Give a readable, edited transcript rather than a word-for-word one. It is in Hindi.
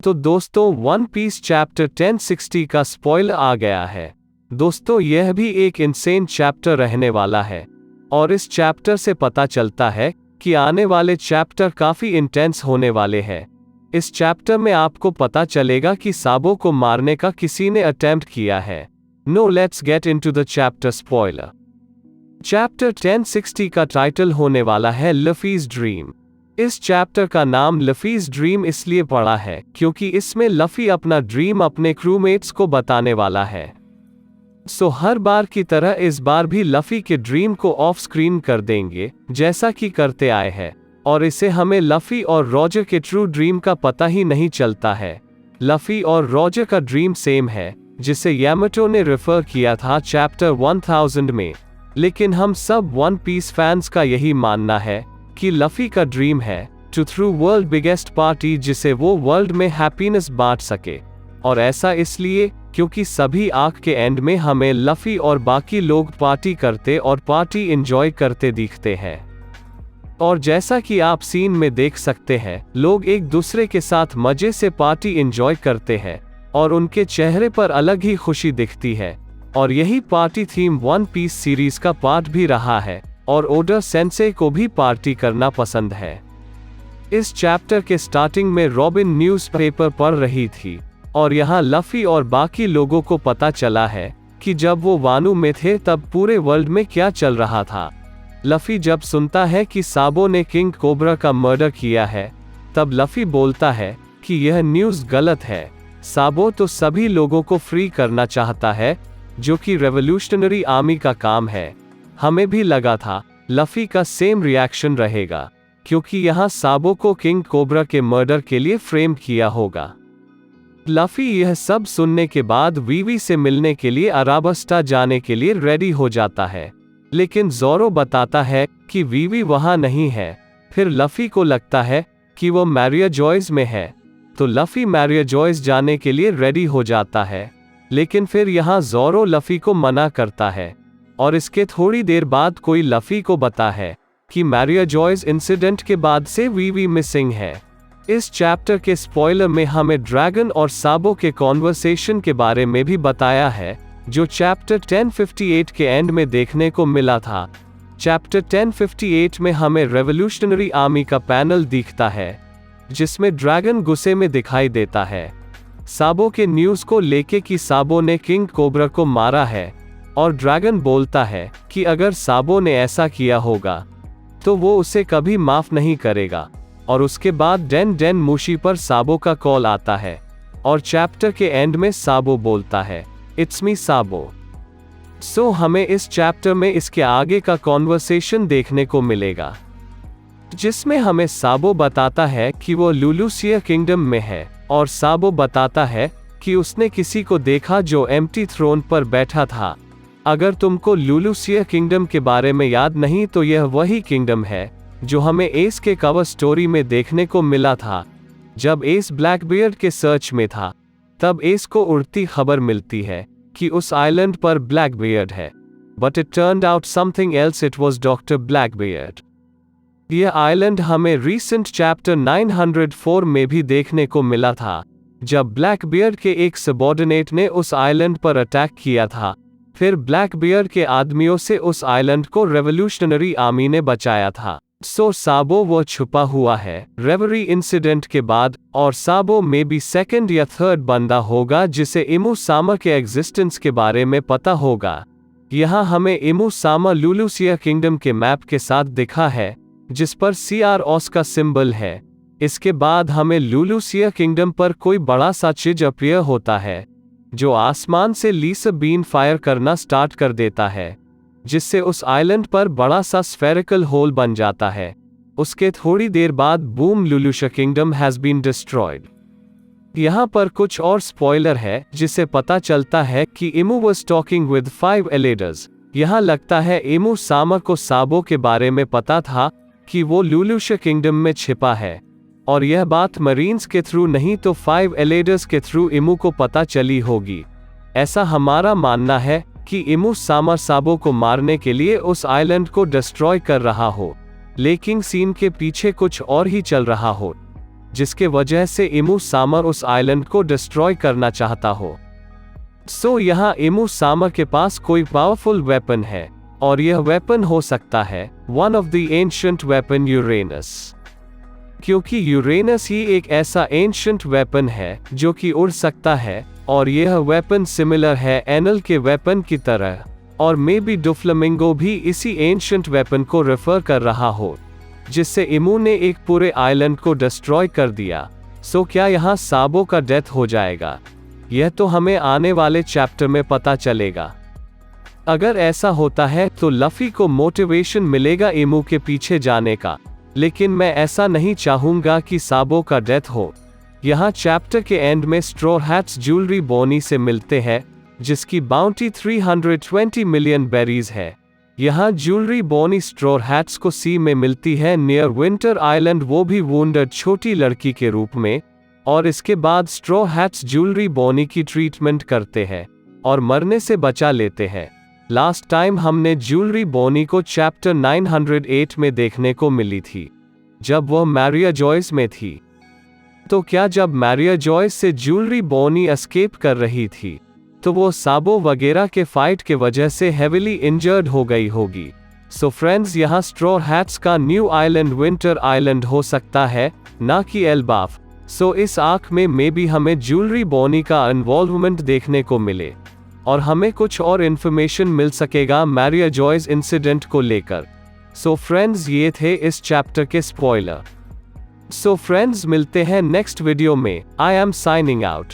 तो दोस्तों वन पीस चैप्टर 1060 का स्पॉइलर आ गया है। दोस्तों यह भी एक इंसेन चैप्टर रहने वाला है और इस चैप्टर से पता चलता है कि आने वाले चैप्टर काफी इंटेंस होने वाले हैं। इस चैप्टर में आपको पता चलेगा कि साबो को मारने का किसी ने अटेम्प्ट किया है। No let's get into the chapter spoiler. Chapter 1060 का टाइटल होने वाला है लफीज ड्रीम। इस चैप्टर का नाम लफीज ड्रीम इसलिए पड़ा है क्योंकि इसमें लफी अपना ड्रीम अपने क्रूमेट्स को बताने वाला है। सो हर बार की तरह इस बार भी लफी के ड्रीम को ऑफ स्क्रीन कर देंगे जैसा कि करते आए हैं, और इसे हमें लफी और रॉजर के ट्रू ड्रीम का पता ही नहीं चलता है। लफी और रॉजर का ड्रीम सेम है जिसे यामाटो ने रेफर किया था चैप्टर 1000 में, लेकिन हम सब वन पीस फैंस का यही मानना है कि लफी का ड्रीम है to throw world biggest party, जिसे वो वर्ल्ड में हैप्पीनेस बांट सके। और ऐसा इसलिए क्योंकि सभी आर्क के एंड में हमें लफी और बाकी लोग पार्टी करते और पार्टी एंजॉय करते दिखते हैं। और जैसा कि आप सीन में देख सकते हैं, लोग एक दूसरे के साथ मजे से पार्टी एंजॉय करते हैं और उनके चेहरे पर अलग ही खुशी दिखती है। और यही party theme One Piece series का पार्ट भी रहा है और ओडा सेंसे को भी पार्टी करना पसंद है। इस चैप्टर के स्टार्टिंग में रॉबिन न्यूज़पेपर पढ़ रही थी और यहाँ लफी और बाकी लोगों को पता चला है कि जब वो वानू में थे तब पूरे वर्ल्ड में क्या चल रहा था। लफी जब सुनता है कि साबो ने किंग कोबरा का मर्डर किया है, तब लफी बोलता है कि यह न्यूज़ गलत है। साबो तो सभी लोगों को फ्री करना चाहता है, जो कि रेवोल्यूशनरी आर्मी का काम है। हमें भी लगा था लफी का सेम रिएक्शन रहेगा, क्योंकि यहाँ साबो को किंग कोबरा के मर्डर के लिए फ्रेम किया होगा। लफी यह सब सुनने के बाद वीवी से मिलने के लिए अराबस्टा जाने के लिए रेडी हो जाता है, लेकिन ज़ोरो बताता है कि वीवी वहाँ नहीं है। फिर लफी को लगता है कि वो मैरिया जॉयस में है, तो लफी मैरिया जॉयस जाने के लिए रेडी हो जाता है, लेकिन फिर यहाँ ज़ोरो लफी को मना करता है। और इसके थोड़ी देर बाद कोई लफी को बता है कि मैरिया जॉयस इंसिडेंट के बाद से वीवी मिसिंग है। इस चैप्टर के स्पॉइलर में हमें ड्रैगन और साबो के कॉन्वर्सेशन के बारे में भी बताया है, जो चैप्टर 1058 के एंड में देखने को मिला था। चैप्टर 1058 में हमें रेवोल्यूशनरी आर्मी का पैनल दिखता है, जिसमें ड्रैगन गुस्से में दिखाई देता है साबो के न्यूज़ को लेके कि साबो ने किंग कोबरा को मारा है, और ड्रैगन बोलता है कि अगर साबो ने ऐसा किया होगा तो वो उसे कभी माफ नहीं करेगा। और उसके बाद डेन डेन मूशी पर साबो का कॉल आता है और चैप्टर के एंड में साबो बोलता है इट्स मी साबो। सो हमें इस चैप्टर में इसके आगे का कॉन्वर्सेशन देखने को मिलेगा, जिसमें हमें साबो बताता है कि वो लुलुसिया किंगडम में है, और साबो बताता है कि उसने किसी को देखा जो एम्प्टी थ्रोन पर बैठा था। अगर तुमको लुलुसिया किंगडम के बारे में याद नहीं तो यह वही किंगडम है जो हमें एस के कवर स्टोरी में देखने को मिला था। जब एस ब्लैकबियर्ड के सर्च में था, तब एस को उड़ती खबर मिलती है कि उस आइलैंड पर ब्लैकबियर्ड है, but it turned out something else, it was doctor Blackbeard. यह आइलैंड हमें रीसेंट चैप्टर 904 में भी देखने को मिला था, जब ब्लैकबियर्ड के एक सबॉर्डिनेट ने उस आइलैंड पर अटैक किया था। फिर ब्लैकबियर्ड के आदमियों से उस आइलैंड को रेवोल्यूशनरी आर्मी ने बचाया था। सो साबो वो छुपा हुआ है रेवरी इंसिडेंट के बाद, और साबो में भी सेकंड या थर्ड बंदा होगा जिसे इमू सामा के एग्जिस्टेंस के बारे में पता होगा। यहाँ हमें इमू सामा लुलुसिया किंगडम के मैप के साथ दिखा है, जिस पर CROS का सिंबल है। इसके बाद हमें लुलुसिया किंगडम पर कोई बड़ा सा चीज अपीयर होता है, जो आसमान से लीसर बीन फायर करना स्टार्ट कर देता है, जिससे उस आइलैंड पर बड़ा सा स्फेरिकल होल बन जाता है। उसके थोड़ी देर बाद boom Lulusia kingdom has been destroyed. यहाँ पर कुछ और स्पॉइलर है, जिसे पता चलता है कि इमू वाज टॉकिंग विद 5 एलेडर्स। यहाँ लगता है इमू सामा को साबो के बारे में पता था कि वो लुलुसिया किंगडम में छिपा है, और यह बात मरीन्स के थ्रू नहीं तो 5 एलेडर्स के थ्रू इमू को पता चली होगी। ऐसा हमारा मानना है कि इमू सामा साबो को मारने के लिए उस आइलैंड को डिस्ट्रॉय कर रहा हो, लेकिन सीन के पीछे कुछ और ही चल रहा हो, जिसके वजह से इमू सामर उस आइलैंड को डिस्ट्रॉय करना चाहता हो। सो यहाँ इमू सामर के पास कोई पावरफुल वेपन है, और यह वेपन हो सकता है one of the ancient weapon Uranus, क्योंकि यूरेनस ही एक ऐसा एंशिएंट वेपन है जो कि उड़ सकता है, और यह वेपन सिमिलर है एनल के वेपन की तरह, और मे बी डोफ्लामिंगो भी इसी एंशिएंट वेपन को रेफर कर रहा हो, जिससे इमू ने एक पूरे आइलैंड को डिस्ट्रॉय कर दिया। सो क्या यहाँ साबो का डेथ हो जाएगा? यह तो हमें आने वाले चैप्टर में पता चलेगा। अगर ऐसा होता है तो लफ़ी को मोटिवेशन मिलेगा इमू के पीछे जाने का, लेकिन मैं ऐसा नहीं चाहूँगा कि साबो का डेथ हो। यहाँ चैप्टर के एंड में स्ट्रॉ हैट्स ज्वेलरी बोनी से मिलते हैं, जिसकी बाउंटी 320 मिलियन बेरीज है। यहाँ ज्वेलरी बोनी स्ट्रॉ हैट्स को सी में मिलती है नियर विंटर आइलैंड, वो भी वुंडेड छोटी लड़की के रूप में, और इसके बाद स्ट्रॉ हैट्स ज्वेलरी बोनी की ट्रीटमेंट करते हैं और मरने से बचा लेते हैं। लास्ट टाइम हमने ज्वेलरी बोनी को चैप्टर 908 में देखने को मिली थी, जब वह मैरिया जॉयस में थी। तो क्या जब मैरिया जॉयस से ज्वेलरी बोनी एस्केप कर रही थी, तो वो साबो वगैरह के फाइट के वजह से हेविली इंजर्ड हो गई होगी। सो फ्रेंड्स, यहाँ स्ट्रॉ हैट्स का न्यू आइलैंड विंटर आइलैंड हो सकता है, ना कि एल्बाफ। सो इस आर्क में मे बी हमें ज्वेलरी बोनी का इन्वॉल्वमेंट देखने को मिले, और हमें कुछ और इन्फॉर्मेशन मिल सकेगा मैरिया जॉयस इंसिडेंट को लेकर। सो फ्रेंड्स, ये थे इस चैप्टर के स्पॉइलर। सो फ्रेंड्स, मिलते हैं नेक्स्ट वीडियो में। I am signing out.